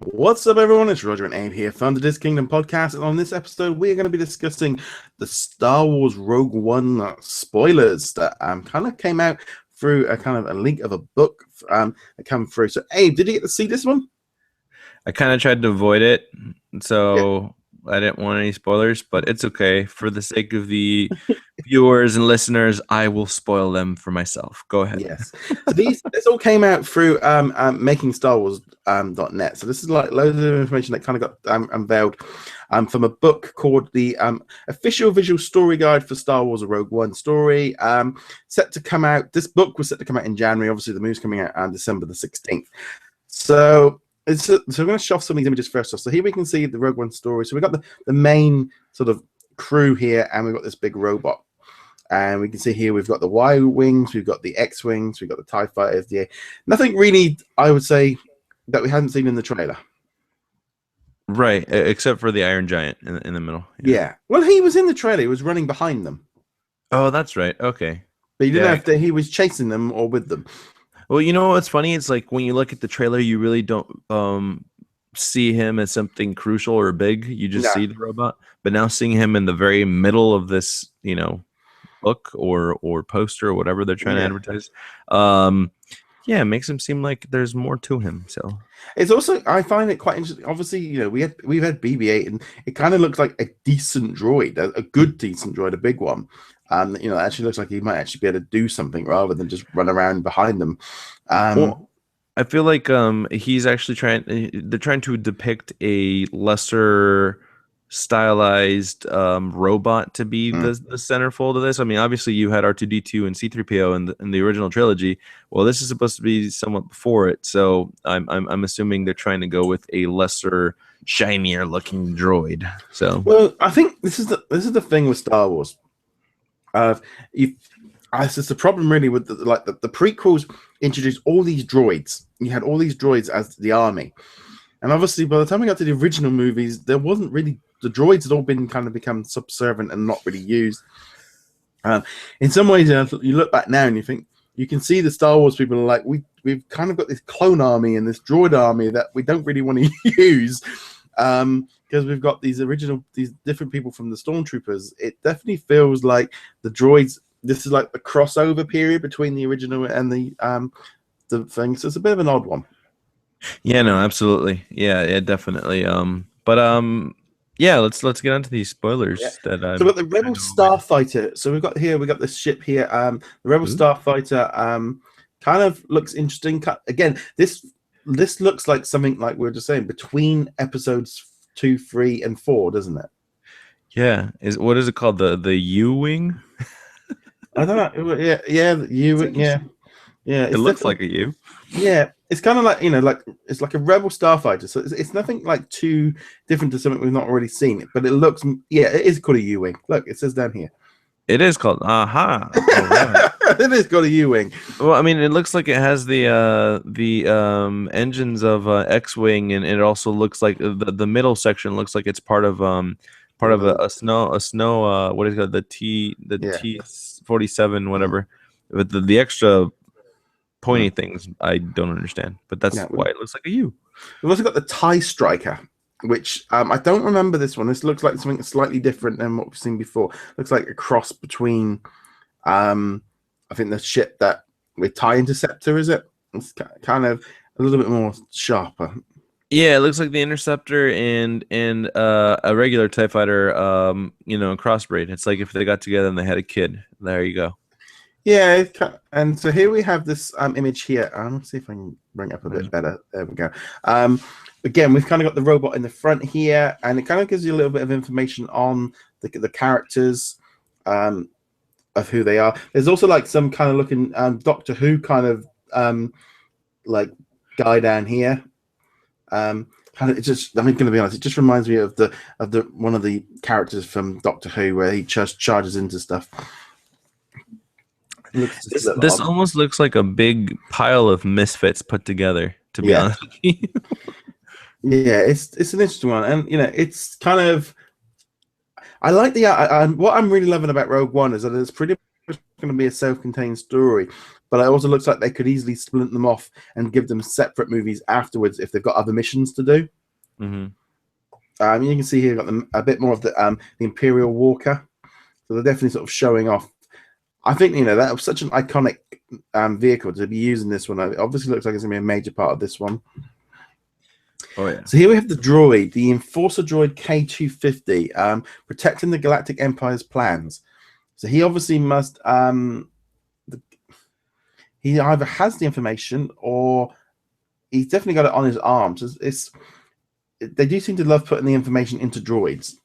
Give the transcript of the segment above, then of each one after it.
What's up, everyone? It's Roger and Abe here from the DisKingdom podcast, and on this episode, we're going to be discussing the Star Wars Rogue One spoilers that kind of came out through a kind of a link of a book that came through. So, Abe, did you get to see this one? I kind of tried to avoid it, so Yeah. I didn't want any spoilers, but it's okay. For the sake of the viewers and listeners, I will spoil them for myself. Go ahead. Yes. So this all came out through making Star Wars .net. So this is like loads of information that kind of got unveiled from a book called the Official Visual Story Guide for Star Wars: A Rogue One Story. Set to come out. This book was set to come out in January. Obviously, the movie's coming out on December the 16th. So we're going to show off some of these images first off. So here we can see the Rogue One story. So we've got the main sort of crew here, and we've got this big robot. And we can see here we've got the Y-wings, we've got the X-wings, we've got the TIE fighters. Nothing really, I would say, that we hadn't seen in the trailer. Right, except for the Iron Giant in the middle. Yeah. Well, he was in the trailer. He was running behind them. Oh, that's right. Okay. But you didn't know if he was chasing them or with them. Well, you know what's funny? It's like when you look at the trailer, you really don't see him as something crucial or big. You just see the robot. But now seeing him in the very middle of this, book or poster or whatever they're trying to advertise, it makes him seem like there's more to him. So it's also, I find it quite interesting. Obviously, we've had BB-8, and it kind of looks like a decent droid, a good decent droid, a big one. It actually looks like he might actually be able to do something rather than just run around behind them. Well, I feel like he's actually they're trying to depict a lesser stylized robot to be the centerfold of this. I mean, obviously you had R2-D2 and C-3PO in the original trilogy. Well, this is supposed to be somewhat before it, so I'm assuming they're trying to go with a lesser, shinier looking droid. So, well, I think this is the thing with Star Wars. It's just the problem really with the prequels introduced all these droids. You had all these droids as the army, and obviously by the time we got to the original movies, there wasn't really, the droids had all become subservient and not really used. In some ways, you look back now and you think you can see the Star Wars people are like, we've kind of got this clone army and this droid army that we don't really want to use. Because we've got these different people from the Stormtroopers. It definitely feels like the droids, this is like the crossover period between the original and the thing. So it's a bit of an odd one. Yeah, no, absolutely. Yeah, definitely. Let's get onto these spoilers. Yeah. So we've got the Rebel Starfighter. So we've got this ship here. The Rebel Starfighter kind of looks interesting. Again, this looks like something like we were just saying between episodes 2, 3, and 4, doesn't it? Yeah. What is it called? The U-wing? I don't know. Yeah, the U-wing. Yeah. It looks like a U. Yeah, it's kind of like it's like a Rebel Starfighter. So it's nothing like too different to something we've not already seen. But it looks, it is called a U-wing. Look, it says down here. It is called right. It is called a U-wing. Well, I mean, it looks like it has the engines of X-wing, and it also looks like the middle section looks like it's part of a snow what is it called, the T-47 whatever. But the extra pointy things I don't understand, but that's why it looks like a U. We've also got the TIE Striker, which I don't remember this one. This looks like something slightly different than what we've seen before. Looks like a cross between I think the ship that with TIE Interceptor, is it? It's kind of a little bit more sharper. Yeah, it looks like the Interceptor and a regular TIE Fighter, crossbreed. It's like if they got together and they had a kid. There you go. Yeah, and so here we have this image here. Let's see if I can bring it up a bit better. There we go. Again, we've kind of got the robot in the front here, and it kind of gives you a little bit of information on the characters of who they are. There's also like some kind of looking Doctor Who kind of like guy down here. Kind of, it's just, I'm going to be honest, it just reminds me of the one of the characters from Doctor Who where he just charges into stuff. This almost looks like a big pile of misfits put together, to be honest with you. Yeah, it's an interesting one, and it's kind of, I like the what I'm really loving about Rogue One is that it's pretty much going to be a self-contained story, but it also looks like they could easily split them off and give them separate movies afterwards if they've got other missions to do. Mm-hmm. You can see here got a bit more of the Imperial Walker, so they're definitely sort of showing off. I think that was such an iconic vehicle to be using this one. It obviously looks like it's going to be a major part of this one. Oh yeah. So here we have the droid, the Enforcer droid K250, protecting the Galactic Empire's plans. So he obviously must. He either has the information or he's definitely got it on his arms. They do seem to love putting the information into droids,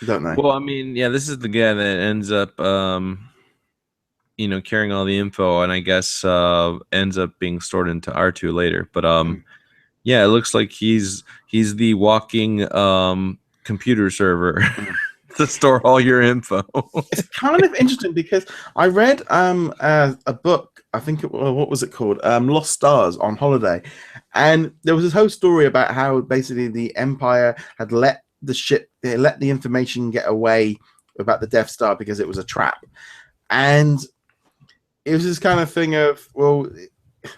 don't they? Well, I mean, yeah, this is the guy that ends up, carrying all the info, and I guess ends up being stored into R2 later. But yeah, it looks like he's the walking computer server to store all your info. It's kind of interesting because I read a book. I think what was it called? Lost Stars on holiday, and there was this whole story about how basically the Empire had let the information get away about the Death Star because it was a trap, and it was this kind of thing of, well,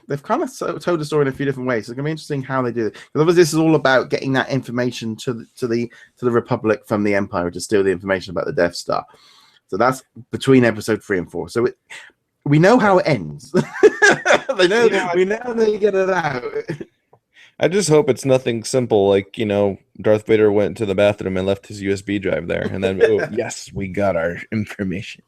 they've kind of told the story in a few different ways. So it's gonna be interesting how they do it. Because obviously, this is all about getting that information to the Republic from the Empire to steal the information about the Death Star. So that's between episode 3 and 4. So we know how it ends. We know they get it out. I just hope it's nothing simple like, Darth Vader went to the bathroom and left his USB drive there, and then yes, we got our information.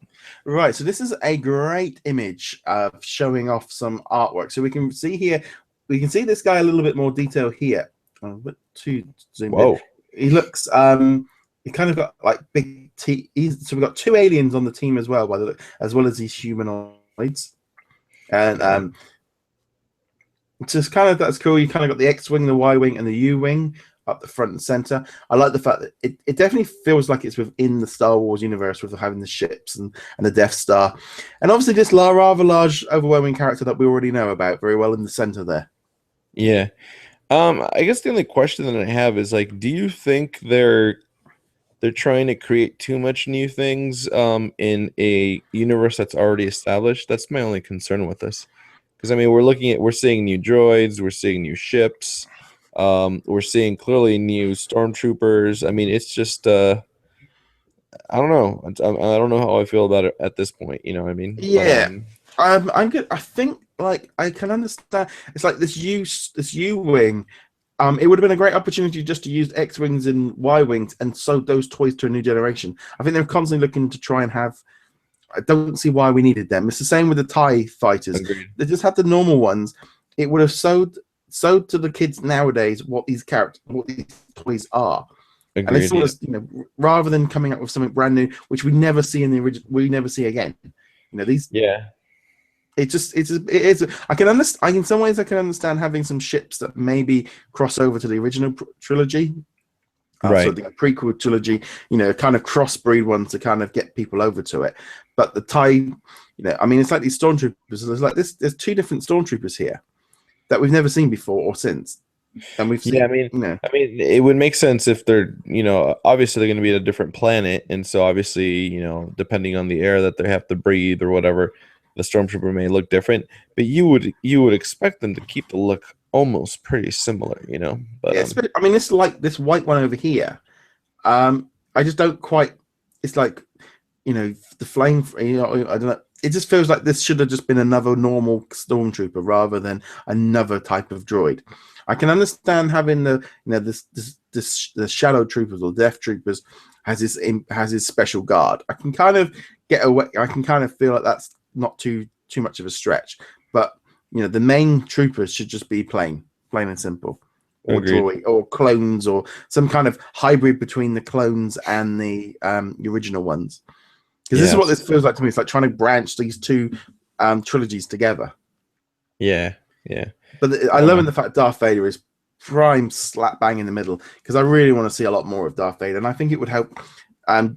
Right, so this is a great image of showing off some artwork. So we can see here, we can see this guy a little bit more detail here. A bit too zoomed in. He looks, he kind of got like big teeth. So we've got 2 aliens on the team as well, by the look, as well as these humanoids. And just kind of, that's cool. You kind of got the X-Wing, the Y-Wing, and the U-Wing up the front and center. I like the fact that it definitely feels like it's within the Star Wars universe with having the ships and the Death Star. And obviously this rather large, overwhelming character that we already know about very well in the center there. Yeah. I guess the only question that I have is, like, do you think they're trying to create too much new things in a universe that's already established? That's my only concern with this. Because, I mean, we're seeing new droids, we're seeing new ships, we're seeing clearly new stormtroopers. I mean, it's just I don't know. I don't know how I feel about it at this point. You know what I mean? Yeah. But, I'm good. I think, like, I can understand. It's like this U-Wing. It would have been a great opportunity just to use X-Wings and Y-Wings and sew those toys to a new generation. I think they're constantly looking to try and have. I don't see why we needed them. It's the same with the TIE fighters. Agreed. They just had the normal ones. It would have sewed to the kids nowadays what these toys are. Agreed, and it's sort of, rather than coming up with something brand new, which we never see in the original, we never see again. These. Yeah. It is. I can understand. In some ways, I can understand having some ships that maybe cross over to the original trilogy. Right. So the prequel trilogy, kind of crossbreed ones to kind of get people over to it. But the TIE, I mean, it's like these stormtroopers. There's like this. There's 2 different stormtroopers here that we've never seen before or since. And we've seen. Yeah, I mean, it would make sense if they're, obviously they're going to be at a different planet, and so obviously, depending on the air that they have to breathe or whatever, the stormtrooper may look different. But you would expect them to keep the look almost pretty similar, But yeah, I mean, it's like this white one over here. I just don't quite. It's like, the flame. I don't know. It just feels like this should have just been another normal stormtrooper rather than another type of droid. I can understand having the the shadow troopers or death troopers has his special guard. I can kind of get away. I can kind of feel like that's not too much of a stretch. But the main troopers should just be plain and simple, or droid, or clones, or some kind of hybrid between the clones and the original ones. Because this is what this feels like to me. It's like trying to branch these 2 trilogies together. Yeah. But I love the fact Darth Vader is prime slap bang in the middle, because I really want to see a lot more of Darth Vader, and I think it would help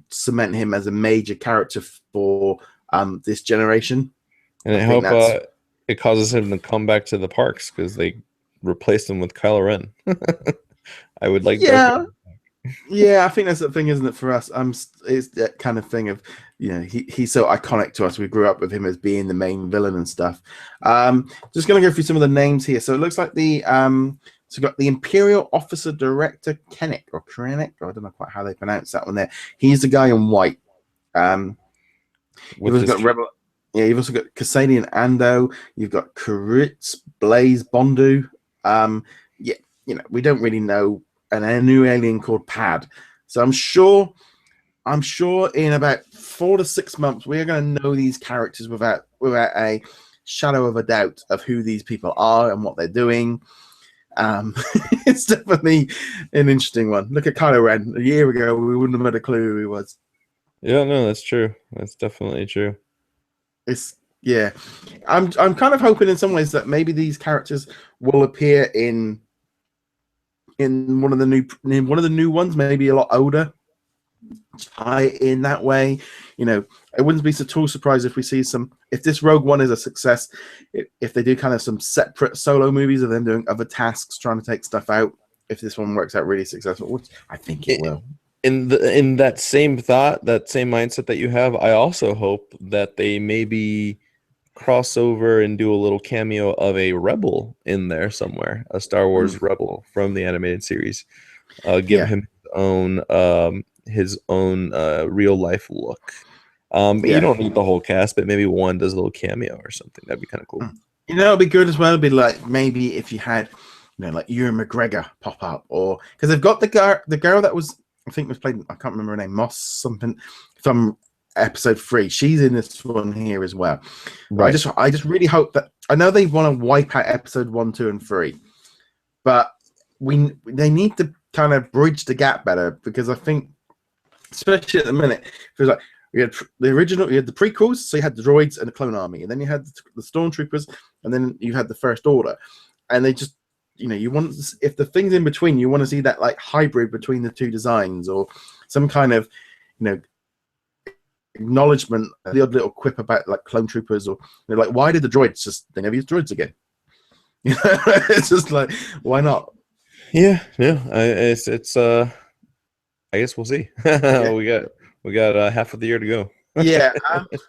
cement him as a major character for this generation. And I hope it causes him to come back to the parks, because they replaced him with Kylo Ren. I would like. Yeah, I think that's the thing, isn't it? For us, it's that kind of thing of you know, he's so iconic to us. We grew up with him as being the main villain and stuff. Just going to go through some of the names here. So it looks like the so we've got the Imperial Officer Director Krennic or Krennic, or I don't know quite how they pronounce that one there. He's the guy in white. You've also got Rebel. Yeah, you've also got Kasadian Ando. You've got Kuritz, Blaze, Bondu. Yeah, you know, we don't really know, and a new alien called Pad. So I'm sure in about 4 to 6 months we are going to know these characters without a shadow of a doubt of who these people are and what they're doing. It's definitely an interesting one. Look at Kylo Ren. A year ago, we wouldn't have had a clue who he was. Yeah, no, that's true. That's definitely true. Yeah. I'm kind of hoping in some ways that maybe these characters will appear in one of the new ones, maybe a lot older. Tie in that way, you know. It wouldn't be at all surprised if we see if this Rogue One is a success, if they do kind of some separate solo movies of them doing other tasks, trying to take stuff out. If this one works out really successful, which I think it will. In that same thought, that same mindset that you have, I also hope that they maybe cross over and do a little cameo of a rebel in there somewhere, a Star Wars rebel from the animated series. Give him his own real life look. You don't need the whole cast, but maybe one does a little cameo or something. That'd be kind of cool. You know, it'd be good as well. It'd be like maybe if you had, you know, like Ewan McGregor pop up, or because they've got the girl that was, I think was played, I can't remember her name, Moss something from episode 3. She's in this one here as well. Right. I just really hope that, I know they want to wipe out episode 1, 2, and 3, but they need to kind of bridge the gap better, because I think, especially at the minute, it was like you had the original, you had the prequels, so you had the droids and the clone army, and then you had the stormtroopers, and then you had the First Order, and they just, you know, you want, if the things in between, you want to see that like hybrid between the two designs, or some kind of, you know, acknowledgement, the odd little quip about like clone troopers, or, you know, like, why did the droids they never use droids again? You know, it's just like, why not? Yeah. It's I guess we'll see. Yeah. we got half of the year to go. Yeah,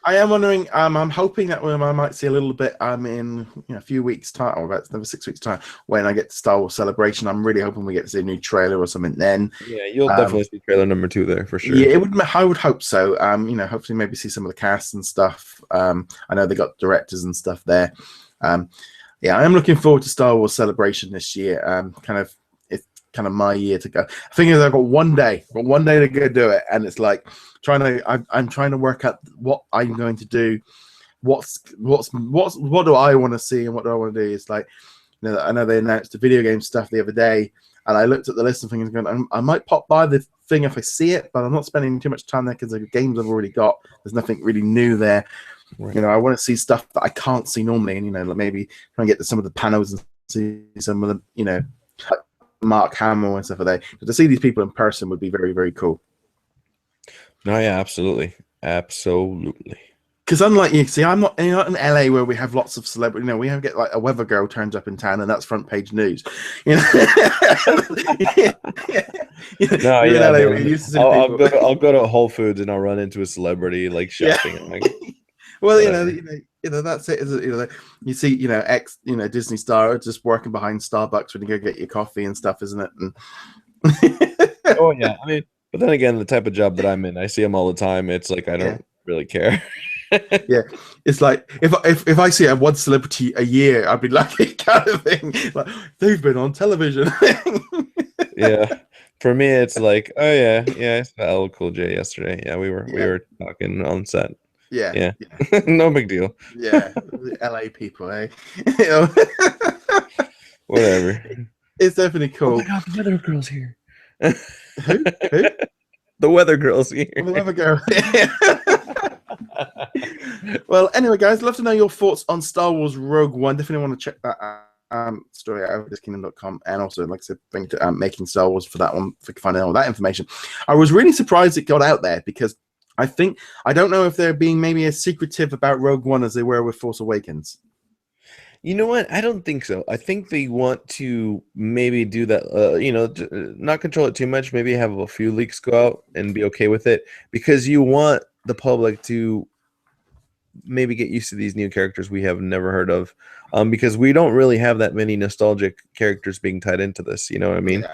I am wondering. I'm hoping that I might see a little bit. In a few weeks' time, or about another 6 weeks' time, when I get to Star Wars Celebration. I'm really hoping we get to see a new trailer or something then. Yeah, you'll definitely see trailer number 2 there for sure. Yeah, I would hope so. You know, hopefully maybe see some of the cast and stuff. I know they got directors and stuff there. Yeah, I am looking forward to Star Wars Celebration this year. It's kind of my year to go. The thing is, I've got one day to go do it, and it's like I'm trying to work out what I'm going to do. What do I want to see and what do I want to do? It's like, you know, I know they announced the video game stuff the other day, and I looked at the list of things going, I might pop by the thing if I see it, but I'm not spending too much time there because the games I've already got. There's nothing really new there. Right. You know, I want to see stuff that I can't see normally, and, you know, like maybe try and get to some of the panels and see some of the, you know, like Mark Hamill and stuff like that. But to see these people in person would be very, very cool. No, yeah, absolutely. Because unlike you, see, I'm not in LA where we have lots of celebrity. You know, we get like a weather girl turns up in town, and that's front page news. You know, no, yeah. LA, I'll go to Whole Foods and I'll run into a celebrity like shopping. Yeah. Like, well, you know, that's it. You know, you see, you know, Disney star just working behind Starbucks when you go get your coffee and stuff, isn't it? And oh yeah, I mean, but then again, the type of job that I'm in, I see them all the time. It's like I don't really care. Yeah, it's like if I see one celebrity a year, I'd be lucky, kind of thing. Like, they've been on television. Yeah, for me, it's like, oh yeah, I saw LL Cool J yesterday. Yeah, we were talking on set. Yeah. No big deal. Yeah, LA people, eh? Whatever. It's definitely cool. Oh my God, the weather girl's here. Who? The weather girl's here. The weather girl. Well, anyway, guys, love to know your thoughts on Star Wars Rogue One. Definitely want to check that story out at DisKingdom.com, and also, like I said, think to Making Star Wars for that one, if you can find out all that information. I was really surprised it got out there, because I don't know if they're being maybe as secretive about Rogue One as they were with Force Awakens. You know what? I don't think so. I think they want to maybe do that, you know, not control it too much. Maybe have a few leaks go out and be okay with it, because you want the public to maybe get used to these new characters we have never heard of, because we don't really have that many nostalgic characters being tied into this. You know what I mean?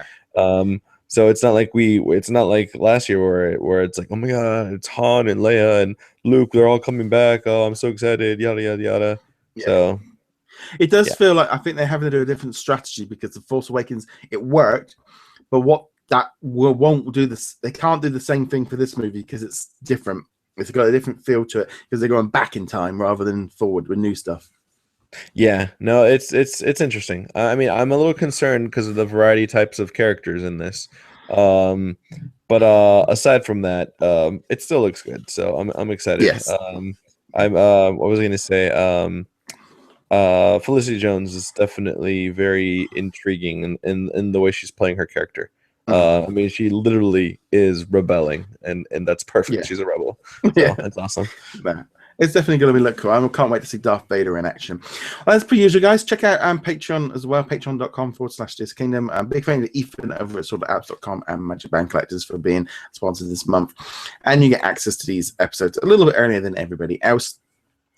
So it's not like it's not like last year where it's like, oh my god, it's Han and Leia and Luke, they're all coming back. Oh, I'm so excited, yada yada yada. Yeah. So it does feel like I think they're having to do a different strategy, because the Force Awakens, it worked, but won't do this. They can't do the same thing for this movie because it's different. It's got a different feel to it because they're going back in time rather than forward with new stuff. Yeah, no, it's interesting. I mean, I'm a little concerned because of the variety types of characters in this. But aside from that, it still looks good. So I'm excited. Yes. What was I gonna say? Felicity Jones is definitely very intriguing in the way she's playing her character. I mean, she literally is rebelling, and that's perfect. Yeah. She's a rebel. So that's awesome. It's definitely going to be look cool. I can't wait to see Darth Vader in action. Well, as per usual, guys, check out Patreon as well, patreon.com/DisKingdom. I'm a big fan of Ethan over at sortofapps.com and Magic Band Collectors for being sponsors this month. And you get access to these episodes a little bit earlier than everybody else.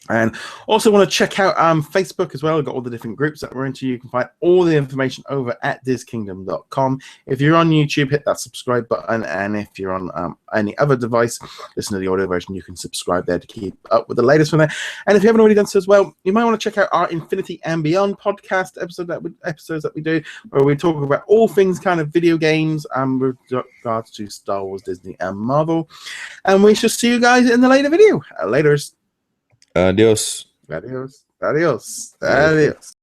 And also want to check out Facebook as well. We've got all the different groups that we're into. You can find all the information over at DisKingdom.com. If you're on YouTube, hit that subscribe button. And if you're on any other device, listen to the audio version, you can subscribe there to keep up with the latest from there. And if you haven't already done so as well, you might want to check out our Infinity and Beyond podcast episodes that we do, where we talk about all things kind of video games with regards to Star Wars, Disney, and Marvel. And we shall see you guys in the later video. Laters. Adios. Adios. Adios. Adios.